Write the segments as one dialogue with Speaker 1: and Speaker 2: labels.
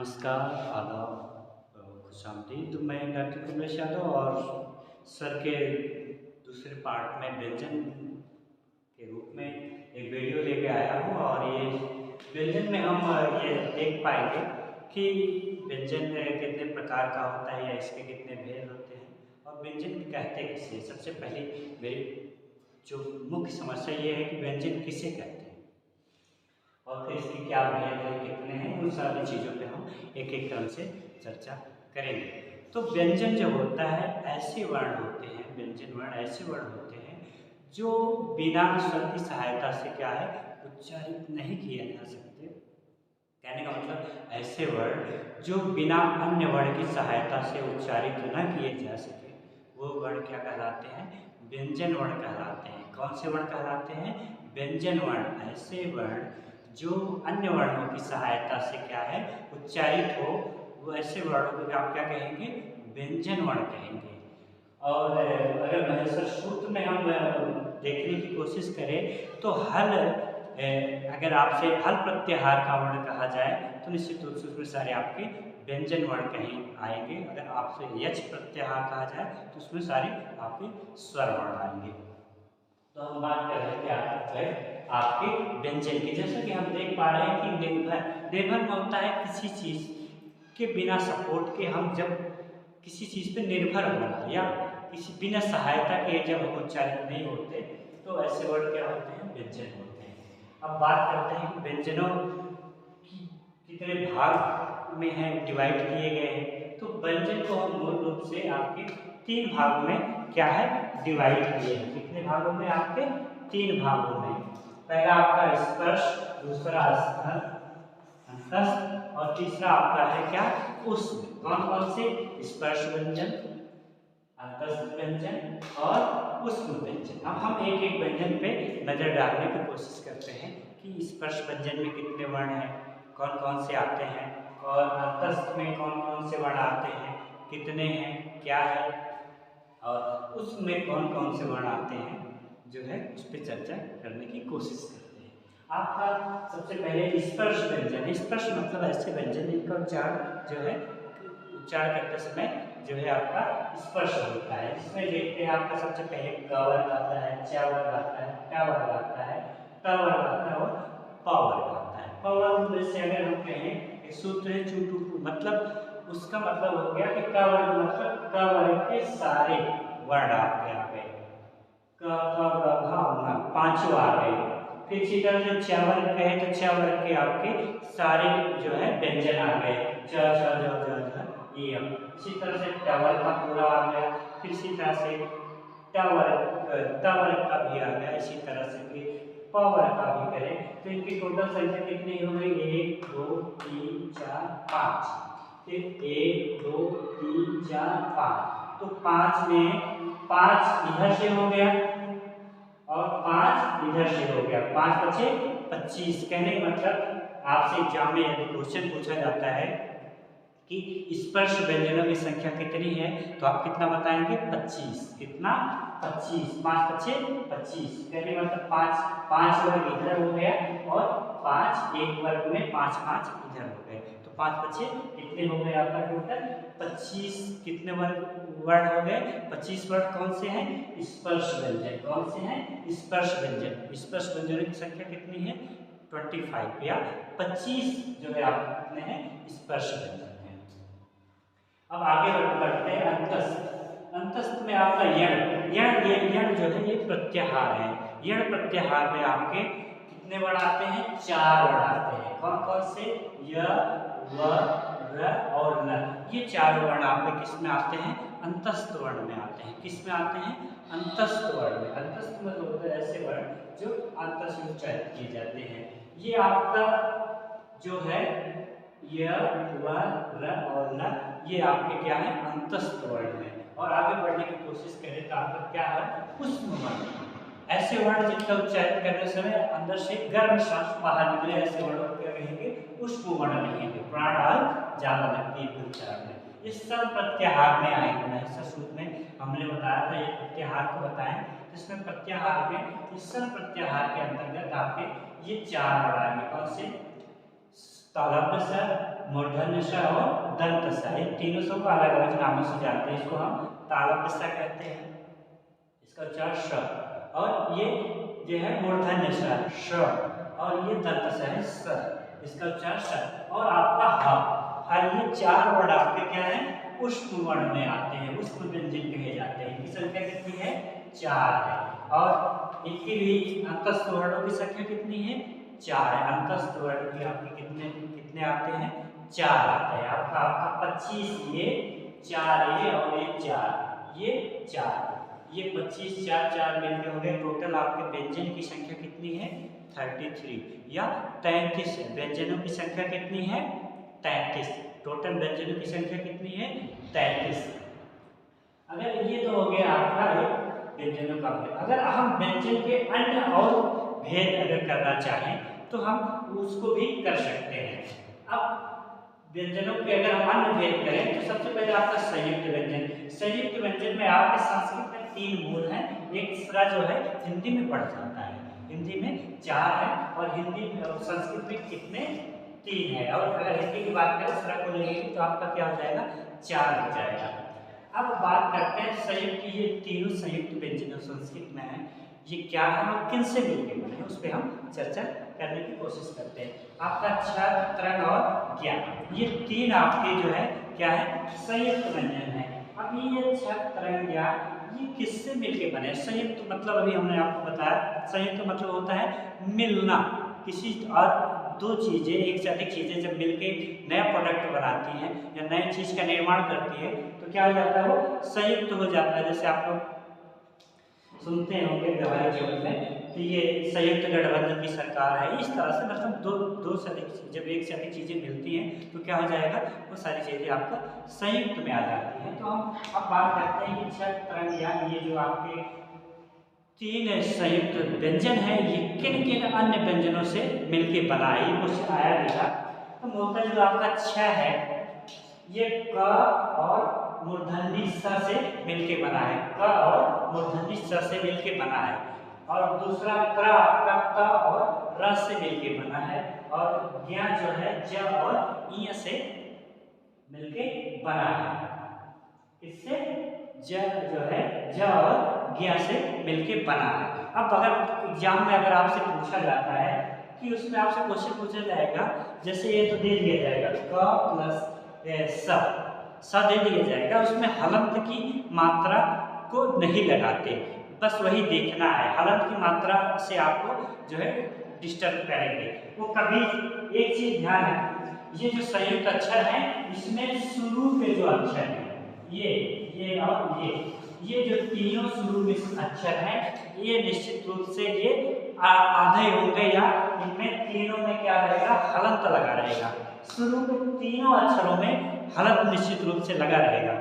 Speaker 1: नमस्कार, आदाब, खुशामदीद। तो मैं डॉक्टर कमलेश यादव और सर के दूसरे पार्ट में व्यंजन के रूप में एक वीडियो लेके आया हूँ। और ये व्यंजन में हम ये देख पाएंगे कि व्यंजन कितने प्रकार का होता है या इसके कितने भेद होते हैं और व्यंजन कहते किसे। सबसे पहले मेरी जो मुख्य समस्या ये है कि व्यंजन किसे कहते हैं और फिर इसकी क्या भेद है, कितने हैं, उन सारी चीज़ों पे हम एक एक क्रम से चर्चा करेंगे। तो व्यंजन जो होता है ऐसे वर्ण होते हैं, व्यंजन वर्ण ऐसे वर्ण होते हैं जो बिना स्वर की सहायता से क्या है उच्चारित नहीं किए जा सकते। कहने का मतलब ऐसे वर्ण जो बिना अन्य वर्ण की सहायता से उच्चारित न किए जा सके वो वर्ण क्या कहलाते हैं, व्यंजन वर्ण कहलाते हैं। कौन से वर्ण कहलाते हैं, व्यंजन वर्ण। ऐसे वर्ण जो अन्य वर्णों की सहायता से क्या है उच्चारित हो, वो ऐसे वर्णों को आप क्या कहेंगे, व्यंजन वर्ण कहेंगे। और अगर महेश्वर सूत्र में हम देखने की कोशिश करें तो हल अगर आपसे हल प्रत्याहार का वर्ण कहा जाए तो निश्चित रूप से उसमें सारे आपके व्यंजन वर्ण कहीं आएंगे। अगर आपसे यच प्रत्याहार कहा जाए तो उसमें सारे आपके स्वर वर्ण आएंगे। तो हम बात कर रहे थे आपके व्यंजन की। जैसा कि हम देख पा रहे हैं कि निर्भर में होता है किसी चीज के बिना सपोर्ट के, हम जब किसी चीज पे निर्भर होना या किसी बिना सहायता के जब हम उच्चारित नहीं होते तो ऐसे वर्ड क्या होते हैं, व्यंजन होते हैं। अब बात करते हैं कि व्यंजनों की कितने भाग में है डिवाइड किए गए हैं। तो व्यंजन को हम मूल रूप से आपके तीन भागों में क्या है डिवाइड किए हैं। कितने भागों में, आपके तीन भागों में। पहला आपका स्पर्श, दूसरा स्थल अंतस्थ और तीसरा आपका है क्या उष्म। कौन कौन से, स्पर्श व्यंजन, अंतस्थ व्यंजन और उष्म व्यंजन। अब हम एक एक व्यंजन पे नजर डालने की कोशिश करते हैं कि स्पर्श व्यंजन में कितने वर्ण हैं, कौन कौन से आते हैं, और अंतस्थ में कौन कौन से वर्ण आते हैं, कितने हैं, क्या है, और उसमें कौन कौन से वर्ण आते हैं, जो है उस पर चर्चा करने की कोशिश करते हैं। आपका सबसे पहले स्पर्श व्यंजन। स्पर्श मतलब ऐसे व्यंजन जिनका उच्चारण जो है उच्चारण करते समय जो है आपका स्पर्श होता है। इसमें देखते हैं आपका सबसे पहले क वर्ग आता है, च वर्ग आता है, ट वर्ग आता है, त वर्ग आता है और प वर्ग आता है। प वर्ग में से अगर हम कहें एक सूत्र है चू टू टू, मतलब उसका मतलब हो गया कि क वर्ग मतलब क वर्ग के सारे वर्ण आपके आ गए, क ख ग घ ङ पांचों आ गए। फिर इसी तरह से छ वर्ग कहे तो छ वर्ग के आपके सारे जो है व्यंजन आ गए, च छ ज झ ये। इसी तरह से ट वर्ग का पूरा आ गया। फिर इसी तरह से ट वर्ग का भी आ गया। इसी तरह से फिर प वर्ग का भी करें तो इनकी टोटल संख्या कितनी हो गई, 1 2 3 4 5। फिर 1 2 3 4 5, तो 5 में 5 इधर से हो गया और 5 इधर से हो गया, 5 बचे 25। कहने का मतलब आपसे एग्जाम में यदि क्वेश्चन पूछा जाता है कि स्पर्श व्यंजनों की संख्या कितनी है तो आप कितना बताएंगे, 25। कितना, 25। 5 बचे 25। कहने का मतलब 5 वर्ग इधर हो गया और 5 एक वर्ग में 5 5 इधर हो गए, तो 5 बचे कितने हो गए आपका टोटल 25। कितने वर्ग वर्ण हो गए, 25 वर्ण। कौन से हैं, स्पर्श व्यंजन। कौन से हैं, स्पर्श व्यंजन। स्पर्श व्यंजनों की संख्या कितनी है, 25 या 25 जो है आप कितने हैं, स्पर्श व्यंजन। अब आगे बढ़ते हैं अंतस्थ। अंतस्थ में आपका यण, ये यण जो है ये प्रत्याहार है। यण प्रत्याहार में आपके कितने वर्ण आते हैं, 4 वर्ण आते हैं। कौन कौन से, य व र और न। ये 4 वर्ण आपके किस में आते हैं, अंतस्थ वर्ण में आते हैं। किस में आते हैं, अंतस्थ वर्ण में। अंतस्थ में होते हैं ऐसे वर्ण जो अंत से उच्चारित किए जाते हैं। ये आपका जो है य व र और न, ये आपके क्या है, अंतस्थ वर्ण है। और आगे बढ़ने की कोशिश करें तो आपका क्या है, उष्म वर्ण। ऐसे वर्ण जिनका उच्चारण करने समय अंदर से गर्म सांस बाहर निकले, ऐसे वर्णों को क्या कहेंगे, उष्म वर्ण कहेंगे। प्राण ज्यादा लगती है उच्चारण में। इस सब प्रत्याहार में आएंगे। महेश्वर सूत्र में हमने बताया था, एक प्रत्याहार को बताएं जिसमें प्रत्याहार में इस सब प्रत्याहार के अंतर्गत आपके ये 4 वर्ण आएंगे। कौन से, तालव्य स्वर, मूर्धन्य स और दंत स, इन तीनों को अलग अलग नामों से जानते हैं। इसको हम तालव्य स कहते हैं, इसका उच्चारण श, और ये जो है मूर्धन्य स और ये दंत स है स, इसका उच्चारण स। और आपका ह, ये चार वर्ड आपके क्या है, ऊष्म वर्ण में आते हैं, ऊष्म व्यंजन कहे जाते हैं। इनकी संख्या कितनी है, 4 है। और इनकी भी अंतस्थ वर्णों की संख्या कितनी है, 4 है। अंतस्थ वर्ण की आपके कितने कितने आते हैं, 4 आते हैं। आपका 25, ये 4 ये और ये 4, ये 4, ये 25 4 4 मिलकर हो गए। टोटल आपके व्यंजन की संख्या कितनी है, 33 या 33 है। व्यंजनों की संख्या कितनी है, 33। टोटल व्यंजनों की संख्या कितनी है, 33। अगर ये तो हो गया आपका व्यंजनों का भेद। अगर हम व्यंजन के अन्य और भेद अगर करना चाहें तो हम उसको भी कर सकते हैं। अब व्यंजनों के अगर हम अन्य भेद करें तो सबसे पहले आपका संयुक्त व्यंजन। संयुक्त व्यंजन में आपके संस्कृत में 3 मूल हैं। एक तीसरा जो है हिंदी में पढ़ जाता है, हिंदी में 4 है और हिंदी संस्कृत में कितने, 3 है। और अगर हिंदी की बात करें सरा को लेंगे तो आपका क्या हो जाएगा, 4 हो जाएगा। अब बात करते हैं संयुक्त, ये तीनों संयुक्त व्यंजन संस्कृत में है, ये क्या है और किन से मिलकर बने हैं, उस पर हम चर्चा करने की कोशिश करते हैं। आपका छद, त्रन और ज्ञा, ये 3 आपके जो है क्या है, संयुक्त व्यंजन है। अब ये छद, त्रन, ज्ञा ये किससे मिलके बने। संयुक्त मतलब अभी हमने आपको बताया, संयुक्त मतलब होता है मिलना। किसी और दो चीजें, एक से अधिक चीजें जब मिलके नया प्रोडक्ट बनाती हैं या नई चीज का निर्माण करती है तो क्या हो जाता है, वो संयुक्त हो जाता है। जैसे आप लोग सुनते होंगे व्यवहारिक जीवन में तो ये संयुक्त गठबंधन की सरकार है, इस तरह से मतलब दो से अधिक, जब एक से अधिक चीजें मिलती हैं तो क्या हो जाएगा, वो सारी चीजें आपका संयुक्त में आ जाती हैं। तो हम अब बात करते हैं कि छद, त्रन, ज्ञा ये जो आपके 3 संयुक्त व्यंजन है, ये किन किन अन्य व्यंजनों से मिलके बना है, ये क्वेश्चन आया था। तो मूलतः जो आपका 6 है ये क और मूर्धन्य स से मिलके बना है, क और मूर्धन्य स से मिलके बना है। और दूसरा त्र आपका त और र से मिलके बना है। और ज्ञा जो है ज और इ से मिलके बना है। इससे ज जो है ज और ज्ञा से मिलके बना है। अब अगर एग्जाम में अगर आपसे पूछा जाता है कि उसमें आपसे क्वेश्चन पूछा जाएगा, जैसे ये तो दे दिया जाएगा क प्लस स दे दिया जाएगा, उसमें हलंत की मात्रा को नहीं लगाते, बस वही देखना है। हलंत की मात्रा से आपको जो है डिस्टर्ब करेंगे वो कभी। एक चीज ध्यान है, ये जो संयुक्त अक्षर है इसमें शुरू के जो अक्षर है ये और ये जो तीनों शुरू में अक्षर हैं ये निश्चित रूप से ये आधे होंगे या इनमें तीनों में क्या रहेगा, हलंत लगा रहेगा। शुरू के तीनों अक्षरों में हलंत निश्चित रूप से लगा रहेगा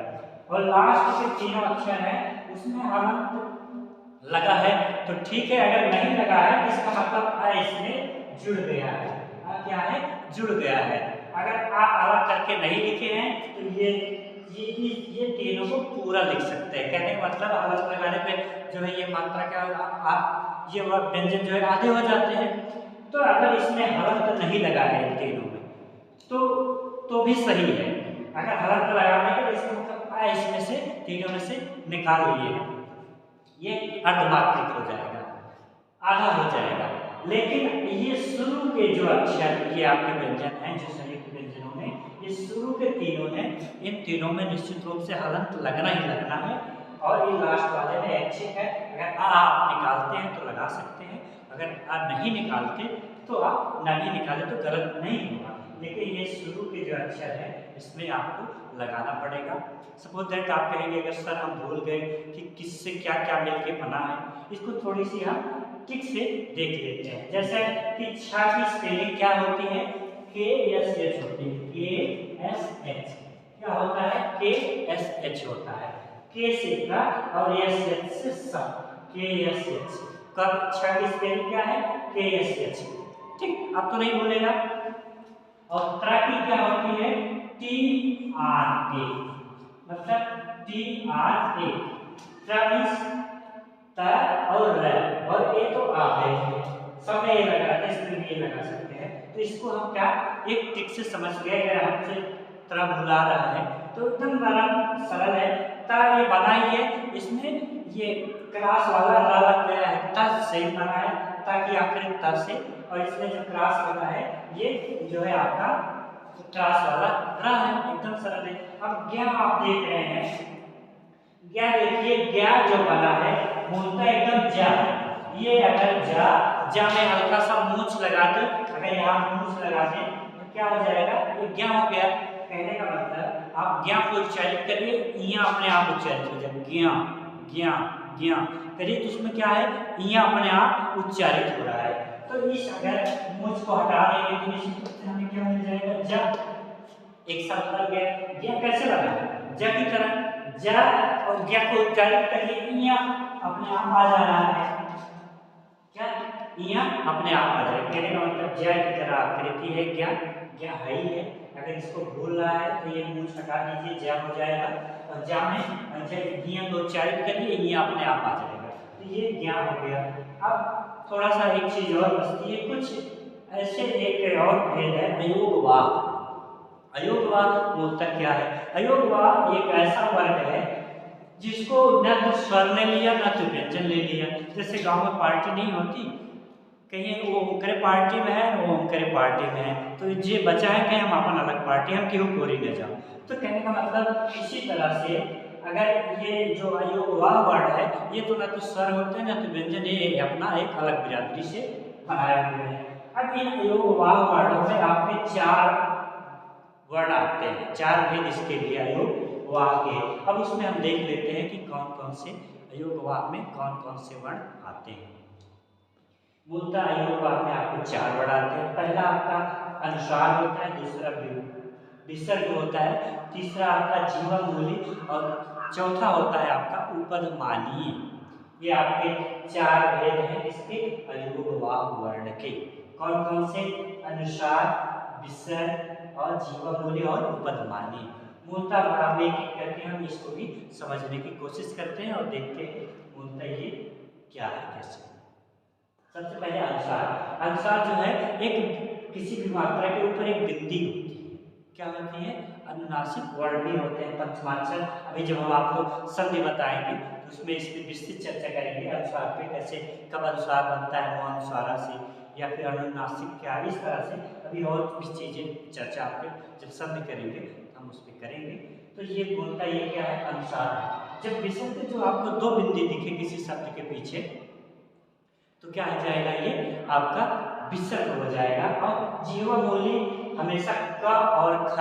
Speaker 1: और लास्ट के तीनों अक्षर हैं उसमें हलंत लगा है तो ठीक है। अगर नहीं लगा है तो इसका मतलब आ इसमें जुड़ गया है, आ क्या है, जुड़ गया है। अगर आ अलग करके नहीं लिखे हैं तो ये तीनों को पूरा लिख सकते हैं। कहने का मतलब हलंत लगाने पे जो है ये मात्रा क्या होगा, ये व्यंजन जो है आधे हो जाते हैं। तो अगर इसमें हलंत नहीं लगा है इन तीनों में तो भी सही है। अगर हलंत लगाने के तो इसका मतलब आ इसमें से तीनों में से निकाल लिए हैं, ये अर्धमात्रिक हो जाएगा, आधा हो जाएगा। लेकिन ये शुरू के जो अक्षर ये आपके व्यंजन हैं जो संयुक्त व्यंजनों में ये शुरू के तीनों हैं, इन तीनों में निश्चित रूप से हलंत लगना ही लगना है। और ये लास्ट वाले में ऐच्छिक है, अगर आप निकालते हैं तो लगा सकते हैं, अगर आप नहीं निकालते तो आप नहीं निकाले तो गलत नहीं होगा। लेकिन ये शुरू के जो अक्षर है इसमें आपको लगाना पड़ेगा। सपोज दैट आप कहेंगे अगर सर हम भूल गए कि किससे क्या क्या मिलके बना है, इसको थोड़ी सी हम टिक से देख लेते हैं। जैसे कि छा की स्पेलिंग क्या होती है, KSH होती है, KSH क्या होता है, KSH होता है, K से का और SH से स, KSH। कब छा की स्पेलिंग क्या है, KSH। ठीक, अब तो नहीं भूलेगा। और त्रा की क्या होती है, TRA, मतलब TRA। त्रा मींस त और र और ए तो आ है, सब में ये लगा है, इसमें भी ये लगा सकते हैं। तो इसको हम क्या एक टिक से समझ गए अगर हमसे तरह भुला रहा है तो एकदम नरम सरल है। ता ये बना ही है, इसमें ये क्रास वाला रा लग गया है, ता से बना है ताकि आखिर ता से, और इसमें जो क्रास लगा है ये जो है आपका क्रास वाला रा है, एकदम सरल है। अब ज्ञा आप देख रहे हैं, ज्ञा देखिए, ज्ञा जो बना है मूलतः एकदम जा है। ये अगर जा में हल्का सा मूंछ लगा दे, अगर यहाँ मूंछ लगा दे तो क्या हो जाएगा, ये ज्ञा हो गया। कहने का मतलब आप ज्ञा को उच्चारित करिए, इया अपने आप उच्चारित हो जाए, ज्ञा ज्ञा ज्ञा करिए तो उसमें क्या है, इया अपने आप उच्चारित हो रहा है। तो इस अगर मूंछ को हटा देंगे तो निश्चित रूप से हमें क्या मिल जाएगा, जा। एक साथ बदल गया, ज्ञा कैसे बना, जा की तरह, जा और ज्ञा को उच्चारित करिए, इया अपने आप आ जा रहा है, क्या इया अपने आप आ जाएगा। कहने का मतलब ज्या की तरह आकृति है ज्ञा, ज्ञा है ही है। अगर इसको भूल रहा है तो ये मूंछ हटा दीजिए, ज्या हो जाएगा, और ज्या में ज्ञा को उच्चारित करिए, इया अपने आप आ जाएगा, तो ये ज्ञा हो गया। अब थोड़ा सा एक चीज और बचती है, कुछ ऐसे एक और भेद है, अयोगवाह। अयोगवाह मूलतः क्या है, अयोगवाह एक ऐसा वर्ग है जिसको न तो स्वर ने लिया न तो व्यंजन ले लिया। जैसे गांव में पार्टी नहीं होती, कहीं वो ओंकरे पार्टी में है, वो ओंकरे पार्टी में है, तो ये बचा है कि हम अपन अलग पार्टी, हम केहू कोरी न जाओ। तो कहने का मतलब इसी तरह से अगर ये जो अयोगवाह वर्ड है, ये तो न तो स्वर होते हैं न तो व्यंजन, ये अपना एक अलग बिरादरी से बनाए हुए हैं। अब इन अयोगवाह वर्डों में आपके चार वर्ण आते हैं, चार भेद इसके लिए अयोगवाह के। अब उसमें हम देख लेते हैं कि कौन कौन से अयोगवाह में कौन कौन से वर्ण आते हैं। मूलतः अयोगवाह में आपको चार वर्ण आते हैं। पहला आपका अनुस्वार होता है, दूसरा विसर्ग होता है, तीसरा आपका जीवा मूली, और चौथा होता है आपका उपधमानीय। ये आपके चार भेद हैं इसके अयोगवाह वर्ण के। कौन कौन से, अनुस्वार, विसर्ग और जीवा मूली और उपधमानीय। मूलतः अब एक एक करके हम इसको भी समझने की कोशिश करते हैं और देखते हैं मूलतः ये क्या है, कैसे। सबसे पहले अनुस्वार। अनुस्वार जो है एक किसी भी मात्रा के ऊपर एक बिंदी होती है, क्या होती है, अनुनासिक वर्ण भी होते हैं, पंचमाक्षर। अभी जब हम आपको संधि बताएंगे तो उसमें इसकी विस्तृत चर्चा करेंगे अनुस्वार पे, कैसे कब अनुस्वार बनता है अनुस्वारा से, या फिर अनुनासिक क्या, इस तरह से अभी और भी चीजें चर्चा आपके जब संधि करेंगे हम उस पर करेंगे। तो ये बोलता ये क्या है, अनुस्वार। जब विसर्ग जो आपको दो बिंदी दिखे किसी शब्द के पीछे तो क्या हो जाएगा, ये आपका विसर्ग हो जाएगा। और जीवा मूली हमेशा क और ख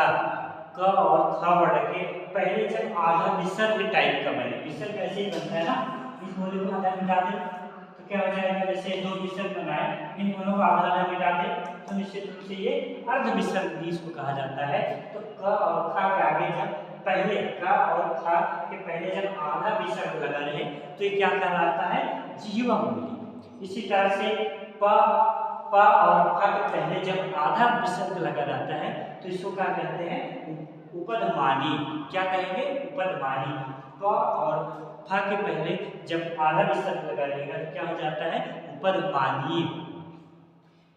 Speaker 1: वर्ण के पहले जब आधा विसर्ग टाइप का बने, विसर्ग ऐसे ही बनता है ना, इस मूली को आधा मिटा दे तो क्या हो जाएगा, जैसे दो विसर्ग बनाए, इन दोनों को आधा आधा मिटा दे तो निश्चित रूप से ये अर्ध विसर्ग भी इसको कहा जाता है। तो क और ख के आगे जब पहले क और ख के पहले जब आधा विसर्ग लगा रहे तो ये क्या कहलाता है, जीवा मूली। इसी तरह से प और फ के पहले जब आधा विसर्ग लगा रहता है तो इसको क्या कहते हैं, उपधमानी। क्या कहेंगे, उपधमानी। प और फ के पहले जब आधा विसर्ग लगा रहेगा तो क्या हो जाता है, उपधमानी।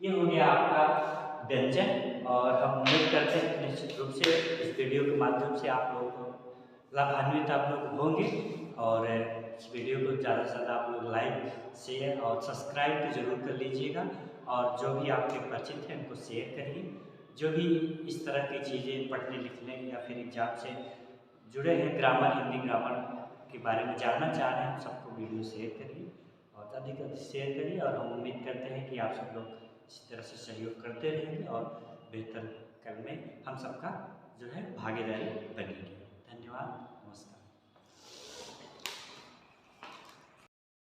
Speaker 1: ये हो गया आपका व्यंजन। और हम उम्मीद करते हैं निश्चित रूप से इस वीडियो के माध्यम से आप लोगों को लाभान्वित आप लोग होंगे। और इस वीडियो को ज़्यादा से ज़्यादा आप लोग लाइक, शेयर और सब्सक्राइब तो जरूर कर लीजिएगा। और जो भी आपके परिचित हैं उनको शेयर करिए। जो भी इस तरह की चीज़ें पढ़ने लिखने या फिर एग्जाम से जुड़े हैं, ग्रामर, हिंदी ग्रामर के बारे में जानना चाह रहे हैं, सबको वीडियो शेयर करिए और अधिक अधिक शेयर करिए। और हम उम्मीद करते हैं कि आप सब लोग इस तरह से सहयोग करते रहेंगे और बेहतर करने हम सबका जो है भागीदारी बनेगी। धन्यवाद।